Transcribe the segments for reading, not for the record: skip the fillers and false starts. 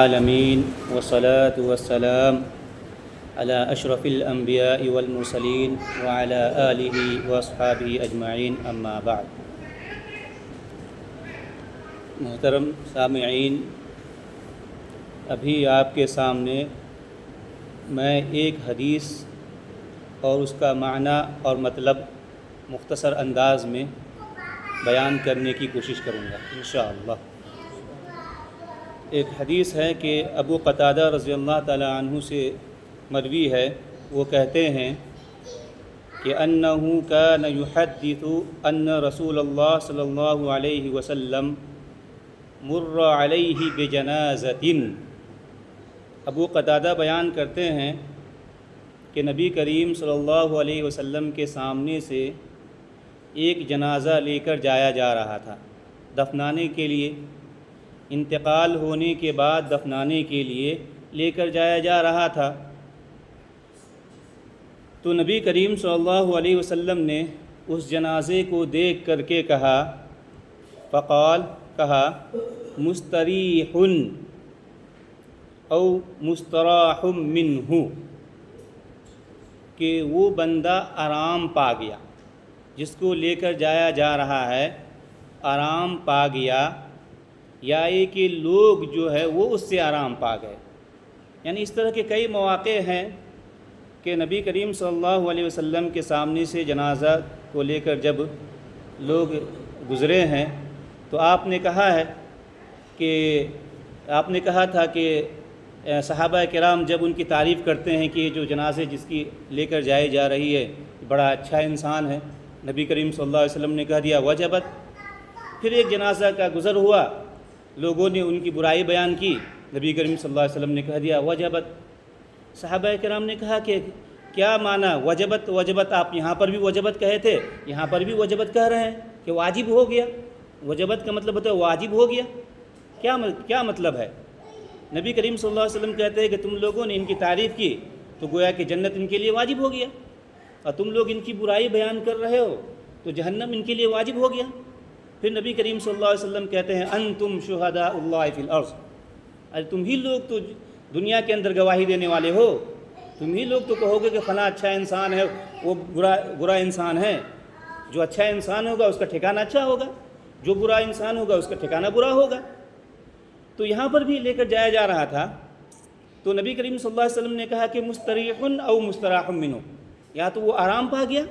العالمین والصلاة والسلام علی اشرف الانبیاء والمرسلین وعلی آلہ واصحابہ اجمعین اما بعد۔ محترم سامعین، ابھی آپ کے سامنے میں ایک حدیث اور اس کا معنی اور مطلب مختصر انداز میں بیان کرنے کی کوشش کروں گا انشاءاللہ۔ ایک حدیث ہے کہ ابو قتادہ رضی اللہ تعالی عنہ سے مروی ہے، وہ کہتے ہیں کہ انہ کان یحدث ان رسول اللہ صلی اللہ علیہ وسلم مر علیہ بجنازۃ۔ ابو قتادہ بیان کرتے ہیں کہ نبی کریم صلی اللہ علیہ وسلم کے سامنے سے ایک جنازہ لے کر جایا جا رہا تھا دفنانے کے لیے، انتقال ہونے کے بعد دفنانے کے لیے لے کر جایا جا رہا تھا۔ تو نبی کریم صلی اللہ علیہ وسلم نے اس جنازے کو دیکھ کر کے کہا، کہا مستریح او مستراح منہ، کہ وہ بندہ آرام پا گیا، جس کو لے کر جایا جا رہا ہے آرام پا گیا، یا یہ کہ لوگ جو ہے وہ اس سے آرام پا گئے۔ یعنی اس طرح کے کئی مواقع ہیں کہ نبی کریم صلی اللہ علیہ وسلم کے سامنے سے جنازہ کو لے کر جب لوگ گزرے ہیں تو آپ نے کہا تھا کہ صحابہ کرام جب ان کی تعریف کرتے ہیں کہ یہ جو جنازے جس کی لے کر جائی جا رہی ہے بڑا اچھا انسان ہے، نبی کریم صلی اللہ علیہ وسلم نے کہہ دیا وجبت۔ پھر ایک جنازہ کا گزر ہوا، لوگوں نے ان کی برائی بیان کی، نبی کریم صلی اللہ علیہ وسلم نے کہہ دیا وجبت۔ صحابہ کرام نے کہا کہ کیا معنی وجبت، آپ یہاں پر بھی وجبت کہے تھے، یہاں پر بھی وجبت کہہ رہے ہیں کہ واجب ہو گیا۔ وجبت کا مطلب ہوتا ہے واجب ہو گیا، کیا مطلب ہے؟ نبی کریم صلی اللہ علیہ وسلم کہتے ہیں کہ تم لوگوں نے ان کی تعریف کی تو گویا کہ جنت ان کے لیے واجب ہو گیا، اور تم لوگ ان کی برائی بیان کر رہے ہو تو جہنم ان کے لیے واجب ہو گیا۔ پھر نبی کریم صلی اللہ علیہ وسلم کہتے ہیں انتم شہداء اللہ فی الارض، ارے تم ہی لوگ تو دنیا کے اندر گواہی دینے والے ہو، تم ہی لوگ تو کہو گے کہ فلاں اچھا انسان ہے، وہ برا انسان ہے۔ جو اچھا انسان ہوگا اس کا ٹھکانہ اچھا ہوگا، جو برا انسان ہوگا اس کا ٹھکانہ برا ہوگا۔ تو یہاں پر بھی لے کر جایا جا رہا تھا تو نبی کریم صلی اللہ علیہ وسلم نے کہا کہ مستریح او مستراح منہ، یا تو وہ آرام پا گیا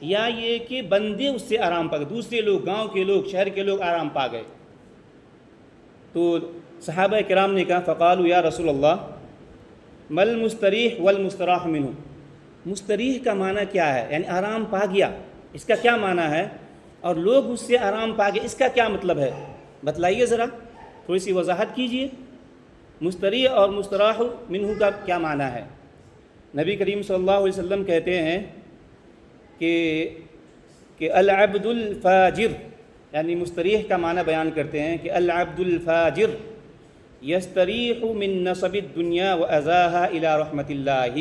یا یہ کہ بندے اس سے آرام پا گئے، دوسرے لوگ، گاؤں کے لوگ، شہر کے لوگ آرام پا گئے۔ تو صحابہ کرام نے کہا فقالوا یا رسول اللہ مل مستریح والمستراح منہ، مستریح کا معنی کیا ہے؟ یعنی آرام پا گیا، اس کا کیا معنی ہے؟ اور لوگ اس سے آرام پا گئے، اس کا کیا مطلب ہے؟ بتلائیے ذرا، تھوڑی سی وضاحت کیجئے۔ مستریح اور مستراح منہ کا کیا معنی ہے؟ نبی کریم صلی اللہ علیہ وسلم کہتے ہیں کہ العبد الفاجر، یعنی مستریح کا معنی بیان کرتے ہیں کہ العبد الفاجر یستریح من نصب الدنیا واذاہا الی رحمت اللہ،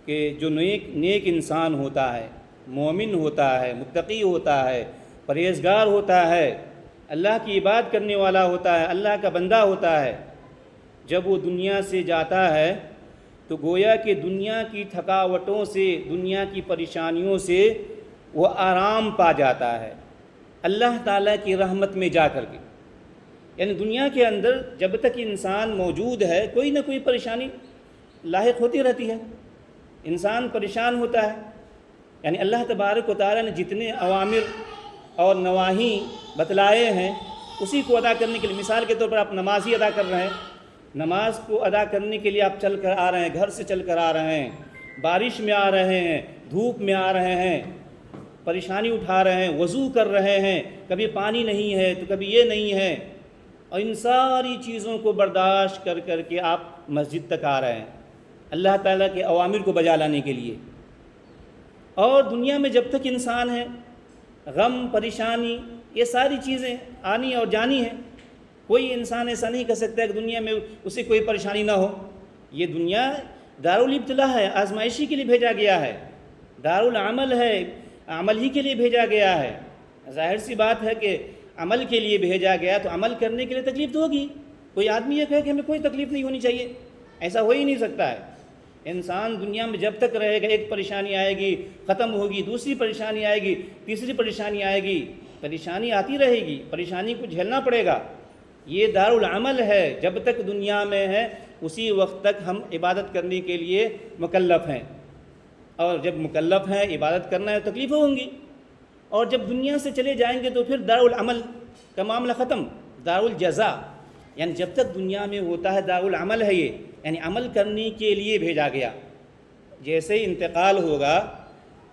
کہ جو نیک انسان ہوتا ہے، مومن ہوتا ہے، متقی ہوتا ہے، پرہیزگار ہوتا ہے، اللہ کی عبادت کرنے والا ہوتا ہے، اللہ کا بندہ ہوتا ہے، جب وہ دنیا سے جاتا ہے تو گویا کہ دنیا کی تھکاوٹوں سے، دنیا کی پریشانیوں سے وہ آرام پا جاتا ہے اللہ تعالیٰ کی رحمت میں جا کر کے۔ یعنی دنیا کے اندر جب تک انسان موجود ہے کوئی نہ کوئی پریشانی لاحق ہوتی رہتی ہے، انسان پریشان ہوتا ہے۔ یعنی اللہ تبارک و تعالیٰ نے جتنے اوامر اور نواہی بتلائے ہیں اسی کو ادا کرنے کے لیے، مثال کے طور پر آپ نماز ہی ادا کر رہے ہیں، نماز کو ادا کرنے کے لیے آپ چل کر آ رہے ہیں، گھر سے چل کر آ رہے ہیں، بارش میں آ رہے ہیں، دھوپ میں آ رہے ہیں، پریشانی اٹھا رہے ہیں، وضو کر رہے ہیں، کبھی پانی نہیں ہے تو کبھی یہ نہیں ہے، اور ان ساری چیزوں کو برداشت کر کر کے آپ مسجد تک آ رہے ہیں اللہ تعالیٰ کے اوامر کو بجا لانے کے لیے۔ اور دنیا میں جب تک انسان ہے غم، پریشانی، یہ ساری چیزیں آنی اور جانی ہیں۔ کوئی انسان ایسا نہیں کہہ سکتا کہ دنیا میں اسے کوئی پریشانی نہ ہو۔ یہ دنیا دارالابتلاء ہے، آزمائشی کے لیے بھیجا گیا ہے، دارالعمل ہے، عمل ہی کے لیے بھیجا گیا ہے۔ ظاہر سی بات ہے کہ عمل کے لیے بھیجا گیا تو عمل کرنے کے لیے تکلیف تو ہوگی، کوئی آدمی یہ کہے کہ ہمیں کوئی تکلیف نہیں ہونی چاہیے، ایسا ہو ہی نہیں سکتا ہے۔ انسان دنیا میں جب تک رہے گا ایک پریشانی آئے گی، ختم ہوگی، دوسری پریشانی آئے گی، تیسری پریشانی آئے گی، پریشانی آتی رہے گی، پریشانی کو جھیلنا پڑے گا۔ یہ دارالعمل ہے، جب تک دنیا میں ہے اسی وقت تک ہم عبادت کرنے کے لیے مکلف ہیں، اور جب مکلف ہیں عبادت کرنا ہے تکلیفیں ہوں گی، اور جب دنیا سے چلے جائیں گے تو پھر دارالعمل کا معاملہ ختم، دارالجزا، یعنی جب تک دنیا میں ہوتا ہے دارالعمل ہے یہ، یعنی عمل کرنے کے لیے بھیجا گیا، جیسے ہی انتقال ہوگا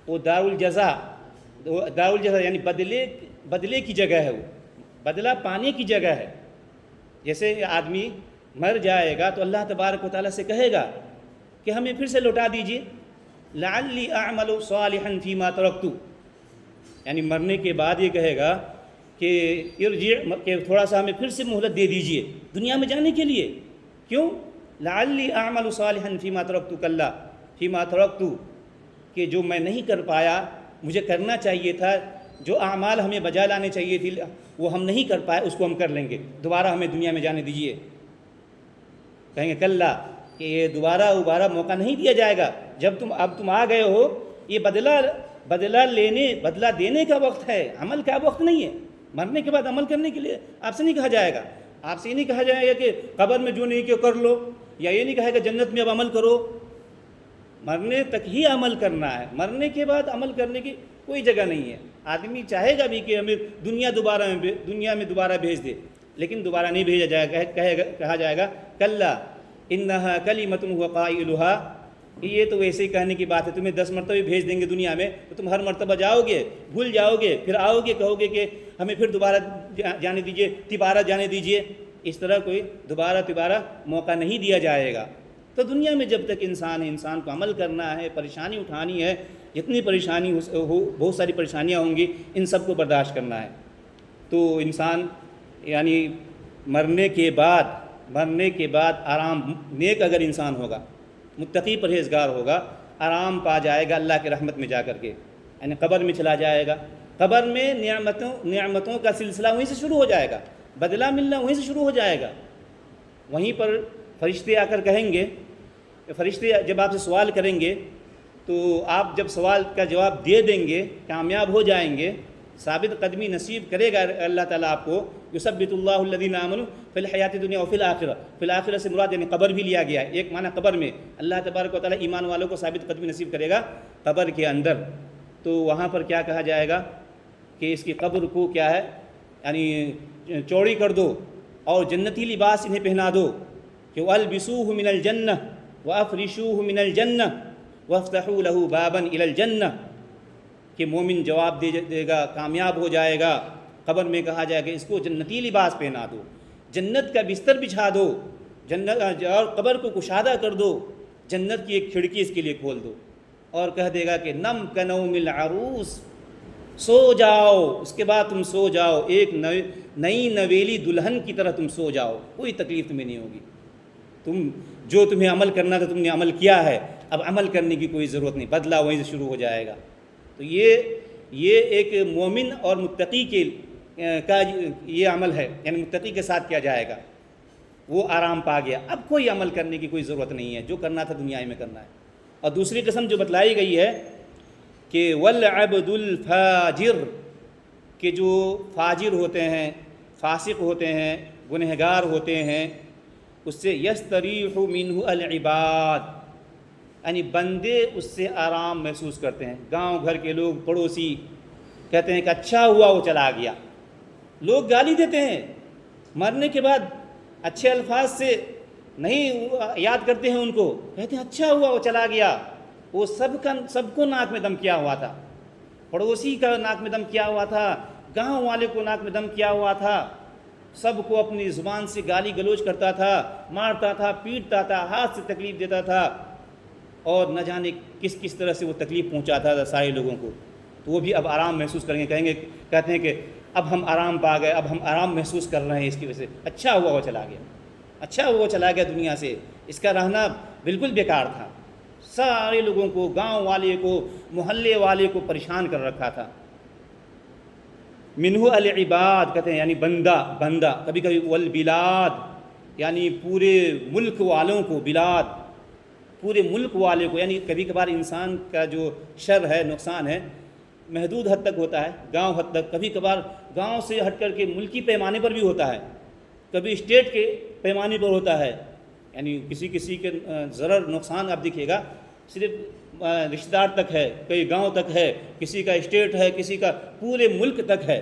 وہ دارالجزا یعنی بدلے کی جگہ ہے، وہ بدلہ پانے کی جگہ ہے۔ جیسے آدمی مر جائے گا تو اللہ تبارک و تعالیٰ سے کہے گا کہ ہمیں پھر سے لوٹا دیجئے، لعلی اعمل صالحا فیما ترکت، یعنی مرنے کے بعد یہ کہے گا کہ ارجع، کہ تھوڑا سا ہمیں پھر سے مہلت دے دیجئے دنیا میں جانے کے لیے۔ کیوں؟ لعلی اعمل صالحا فیما ترکت کلا فیما ترکت، کہ جو میں نہیں کر پایا مجھے کرنا چاہیے تھا، جو اعمال ہمیں بجا لانے چاہیے تھی وہ ہم نہیں کر پائے، اس کو ہم کر لیں گے، دوبارہ ہمیں دنیا میں جانے دیجئے۔ کہیں گے کلا، کہ یہ دوبارہ موقع نہیں دیا جائے گا، جب تم آ گئے ہو، یہ بدلہ دینے کا وقت ہے، عمل کا وقت نہیں ہے۔ مرنے کے بعد عمل کرنے کے لیے آپ سے نہیں کہا جائے گا، آپ سے یہ نہیں کہا جائے گا کہ قبر میں جو نہیں کیا کر لو، یا یہ نہیں کہے گا جنت میں اب عمل کرو۔ مرنے تک ہی عمل کرنا ہے، مرنے کے بعد عمل کرنے کی کوئی جگہ نہیں ہے۔ آدمی چاہے گا بھی کہ ہمیں دنیا میں دوبارہ بھیج دے، لیکن دوبارہ نہیں بھیجا جائے گا، کہا جائے گا کلا انہا کلمۃ هو قائلها، یہ تو ویسے ہی کہنے کی بات ہے، تمہیں 10 مرتبہ بھیج دیں گے دنیا میں تو تم ہر مرتبہ جاؤ گے، بھول جاؤ گے، پھر آؤ گے کہو گے کہ ہمیں پھر دوبارہ جانے دیجئے، تبارہ جانے دیجئے۔ اس طرح کوئی دوبارہ موقع نہیں دیا جائے گا۔ تو دنیا میں جب تک انسان کو عمل کرنا ہے، پریشانی اٹھانی ہے، جتنی پریشانی ہو، بہت ساری پریشانیاں ہوں گی، ان سب کو برداشت کرنا ہے۔ تو انسان یعنی مرنے کے بعد آرام، نیک اگر انسان ہوگا، متقی پرہیزگار ہوگا، آرام پا جائے گا اللہ کی رحمت میں جا کر کے، یعنی قبر میں چلا جائے گا۔ قبر میں نعمتوں کا سلسلہ وہیں سے شروع ہو جائے گا، بدلہ ملنا وہیں سے شروع ہو جائے گا۔ وہیں پر فرشتے آ کر کہیں گے، فرشتے جب آپ سے سوال کریں گے تو آپ جب سوال کا جواب دے دیں گے، کامیاب ہو جائیں گے، ثابت قدمی نصیب کرے گا اللہ تعالیٰ آپ کو۔ یثبت اللہ الذین آمنوا فی الحیات الدنیا وفی الآخرہ، فی الآخرہ سے مراد یعنی قبر بھی لیا گیا ہے، ایک معنی قبر میں اللہ تبارک و تعالیٰ ایمان والوں کو ثابت قدمی نصیب کرے گا قبر کے اندر۔ تو وہاں پر کیا کہا جائے گا کہ اس کی قبر کو کیا ہے، یعنی چوڑی کر دو اور جنتی لباس انہیں پہنا دو، کہ وَأَلْبِسُوهُ مِنَ الْجَنَّةِ وَأَفْرِشُوهُ مِنَ الْجَنَّةِ وَافْتَحُوا لَهُ بَابًا إِلَى الْجَنَّةِ، کہ مومن جواب دے گا، کامیاب ہو جائے گا۔ قبر میں کہا جائے گا اس کو جنتی لباس پہنا دو، جنت کا بستر بچھا دو، اور قبر کو کشادہ کر دو، جنت کی ایک کھڑکی اس کے لیے کھول دو، اور کہہ دے گا کہ نم کنوم العروس، سو جاؤ، اس کے بعد تم سو جاؤ، ایک نئی نویلی دلہن کی طرح تم سو جاؤ، کوئی تکلیف تمہیں نہیں ہوگی۔ جو تمہیں عمل کرنا تھا تم نے عمل کیا ہے، اب عمل کرنے کی کوئی ضرورت نہیں، بدلہ وہیں سے شروع ہو جائے گا۔ تو یہ ایک مومن اور متقی کا یہ عمل ہے، یعنی متقی کے ساتھ کیا جائے گا، وہ آرام پا گیا، اب کوئی عمل کرنے کی کوئی ضرورت نہیں ہے، جو کرنا تھا دنیا میں کرنا ہے۔ اور دوسری قسم جو بتلائی گئی ہے کہ والعبد الفاجر، کہ جو فاجر ہوتے ہیں، فاسق ہوتے ہیں، گنہگار ہوتے ہیں، اس سے یستریح منہ العباد، یعنی بندے اس سے آرام محسوس کرتے ہیں۔ گاؤں گھر کے لوگ، پڑوسی کہتے ہیں کہ اچھا ہوا وہ چلا گیا، لوگ گالی دیتے ہیں، مرنے کے بعد اچھے الفاظ سے نہیں یاد کرتے ہیں ان کو، کہتے ہیں اچھا ہوا وہ چلا گیا۔ وہ سب کو ناک میں دم کیا ہوا تھا، پڑوسی کا ناک میں دم کیا ہوا تھا، گاؤں والے کو ناک میں دم کیا ہوا تھا، سب کو اپنی زبان سے گالی گلوچ کرتا تھا، مارتا تھا، پیٹتا تھا، ہاتھ سے تکلیف دیتا تھا، اور نہ جانے کس طرح سے وہ تکلیف پہنچاتا تھا سارے لوگوں کو۔ تو وہ بھی اب آرام محسوس کریں گے، کہتے ہیں کہ اب ہم آرام پا گئے، اب ہم آرام محسوس کر رہے ہیں اس کی وجہ سے، اچھا ہوا وہ چلا گیا، اچھا ہوا وہ چلا گیا دنیا سے، اس کا رہنا بالکل بیکار تھا، سارے لوگوں کو، گاؤں والے کو، محلے والے کو پریشان کر رکھا تھا۔ منہ العباد کہتے ہیں یعنی بندہ، کبھی کبھی والبلاد، یعنی پورے ملک والوں کو، بلاد پورے ملک والے کو، یعنی کبھی کبھار انسان کا جو شر ہے، نقصان ہے، محدود حد تک ہوتا ہے، گاؤں حد تک، کبھی کبھار گاؤں سے ہٹ کر کے ملکی پیمانے پر بھی ہوتا ہے، کبھی اسٹیٹ کے پیمانے پر ہوتا ہے، یعنی کسی کے ضرر نقصان آپ دیکھیے گا صرف رشتہ دار تک ہے، کئی گاؤں تک ہے، کسی کا اسٹیٹ ہے، کسی کا پورے ملک تک ہے،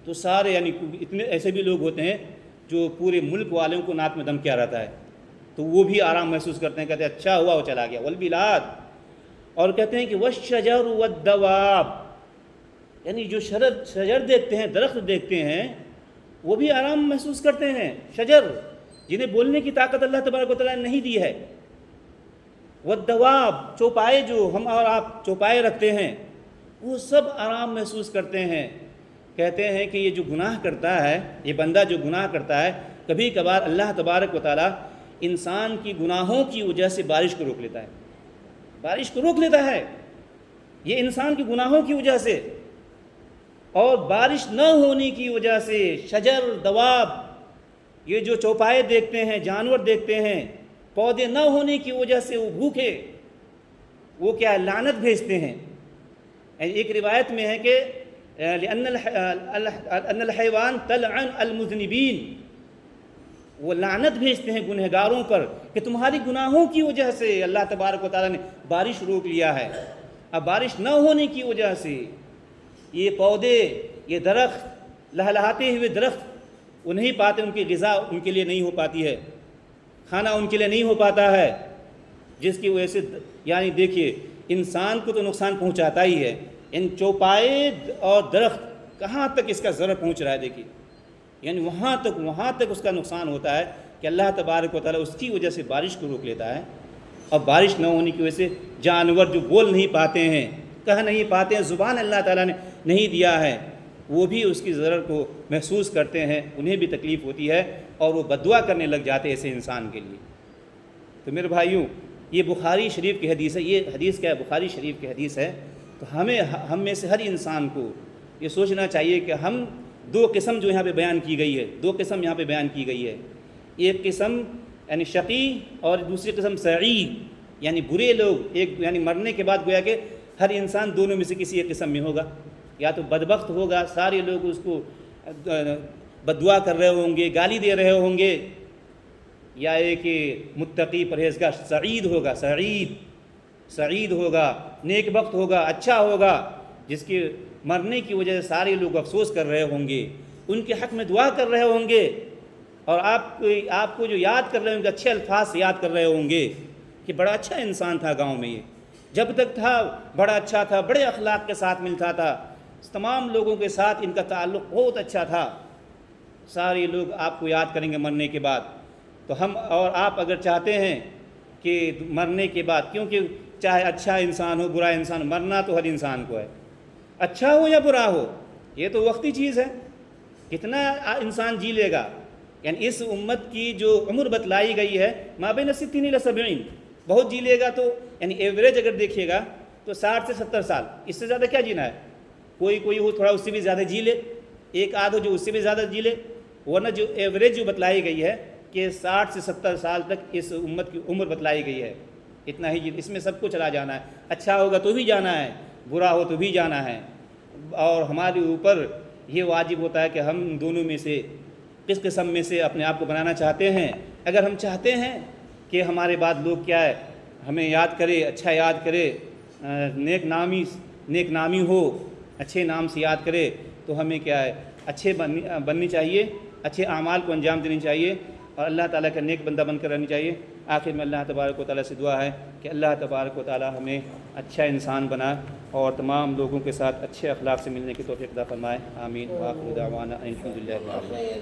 تو سارے یعنی اتنے ایسے بھی لوگ ہوتے ہیں جو پورے ملک والوں کو ناک میں دم کیا رہتا ہے، تو وہ بھی آرام محسوس کرتے ہیں، کہتے ہیں اچھا ہوا وہ چلا گیا، والبلاد، اور کہتے ہیں کہ والشجر والدواب، یعنی جو شجر دیکھتے ہیں، درخت دیکھتے ہیں، وہ بھی آرام محسوس کرتے ہیں، شجر جنہیں بولنے کی طاقت اللہ تبارک و تعالیٰ نے نہیں دی ہے، والدواب، چوپائے جو ہم اور آپ چوپائے رکھتے ہیں، وہ سب آرام محسوس کرتے ہیں۔ کہتے ہیں کہ یہ جو گناہ کرتا ہے، یہ بندہ جو گناہ کرتا ہے، کبھی کبھار اللہ تبارک و تعالیٰ انسان کی گناہوں کی وجہ سے بارش کو روک لیتا ہے، بارش کو روک لیتا ہے، یہ انسان کی گناہوں کی وجہ سے، اور بارش نہ ہونے کی وجہ سے شجر، دواب، یہ جو چوپائے دیکھتے ہیں، جانور دیکھتے ہیں، پودے نہ ہونے کی وجہ سے وہ بھوکے، وہ کیا لعنت بھیجتے ہیں۔ ایک روایت میں ہے کہ لأن الحیوان تلعن المذنبین، وہ لعنت بھیجتے ہیں گنہگاروں پر کہ تمہاری گناہوں کی وجہ سے اللہ تبارک و تعالیٰ نے بارش روک لیا ہے۔ اب بارش نہ ہونے کی وجہ سے یہ پودے، یہ درخت، لہلہاتے ہوئے درخت، وہ نہیں پاتے، ان کی غذا ان کے لیے نہیں ہو پاتی ہے، کھانا ان کے لیے نہیں ہو پاتا ہے، جس کی وجہ سے یعنی دیکھیے انسان کو تو نقصان پہنچاتا ہی ہے، ان چوپائے اور درخت کہاں تک اس کا ضرر پہنچ رہا ہے دیکھیے، یعنی وہاں تک اس کا نقصان ہوتا ہے کہ اللہ تبارک و تعالیٰ اس کی وجہ سے بارش کو روک لیتا ہے، اور بارش نہ ہونے کی وجہ سے جانور جو بول نہیں پاتے ہیں، کہہ نہیں پاتے ہیں، زبان اللہ تعالیٰ نے نہیں دیا ہے، وہ بھی اس کی ضرر کو محسوس کرتے ہیں، انہیں بھی تکلیف ہوتی ہے، اور وہ بددعا کرنے لگ جاتے ہیں ایسے انسان کے لیے۔ تو میرے بھائیوں، یہ بخاری شریف کی حدیث ہے، یہ حدیث کیا ہے؟ بخاری شریف کی حدیث ہے۔ تو ہم میں سے ہر انسان کو یہ سوچنا چاہیے کہ ہم دو قسم جو یہاں پہ بیان کی گئی ہے، دو قسم یہاں پہ بیان کی گئی ہے، ایک قسم یعنی شقی اور دوسری قسم سعید، یعنی برے لوگ، ایک یعنی مرنے کے بعد گویا کہ ہر انسان دونوں میں سے کسی ایک قسم میں ہوگا، یا تو بدبخت ہوگا، سارے لوگ اس کو بددعا کر رہے ہوں گے، گالی دے رہے ہوں گے، یا ایک متقی پرہیزگار سعید ہوگا، سعید ہوگا، نیک بخت ہوگا، اچھا ہوگا، جس کے مرنے کی وجہ سے سارے لوگ افسوس کر رہے ہوں گے، ان کے حق میں دعا کر رہے ہوں گے، اور آپ کو جو یاد کر رہے ہوں گے، اچھے الفاظ سے یاد کر رہے ہوں گے کہ بڑا اچھا انسان تھا گاؤں میں، یہ جب تک تھا بڑا اچھا تھا، بڑے اخلاق کے ساتھ ملتا تھا، تمام لوگوں کے ساتھ ان کا تعلق بہت اچھا تھا، سارے لوگ آپ کو یاد کریں گے مرنے کے بعد۔ تو ہم اور آپ اگر چاہتے ہیں کہ مرنے کے بعد، کیونکہ چاہے اچھا انسان ہو، برا انسان ہو، مرنا تو ہر انسان کو ہے، اچھا ہو یا برا ہو، یہ تو وقتی چیز ہے، کتنا انسان جی لے گا، یعنی اس امت کی جو عمر بتلائی گئی ہے ما بین 60 الی 70، بہت جی لے گا تو یعنی ایوریج اگر دیکھیے گا تو 60 سے 70 سال، اس سے زیادہ کیا جینا ہے؟ کوئی ہو تھوڑا اس سے بھی زیادہ جی لے، ایک آدھ ہو جو اس سے بھی زیادہ جی لے، ورنہ جو ایوریج جو بتلائی گئی ہے کہ 60 سے 70 سال تک اس امت کی عمر بتلائی گئی ہے، اتنا ہی اس میں سب کو چلا جانا ہے، اچھا ہوگا تو بھی جانا ہے، برا ہو تو بھی جانا ہے، اور ہمارے اوپر یہ واجب ہوتا ہے کہ ہم دونوں میں سے کس قسم میں سے اپنے آپ کو بنانا چاہتے ہیں۔ اگر ہم چاہتے ہیں کہ ہمارے بعد لوگ کیا ہے ہمیں یاد کرے، اچھا یاد کرے، نیک نامی ہو، اچھے نام سے یاد کرے، تو ہمیں کیا ہے اچھے بننی چاہیے، اچھے اعمال کو انجام دینی چاہیے، اور اللہ تعالیٰ کا نیک بندہ بن کر رہنی چاہیے۔ آخر میں اللہ تبارک و تعالیٰ سے دعا ہے کہ اللہ تبارک و تعالیٰ ہمیں اچھا انسان بنا اور تمام لوگوں کے ساتھ اچھے اخلاق سے ملنے کی توفیق عطا فرمائے، آمین۔ وآخر دعوانا ان الحمد للہ رب العالمین۔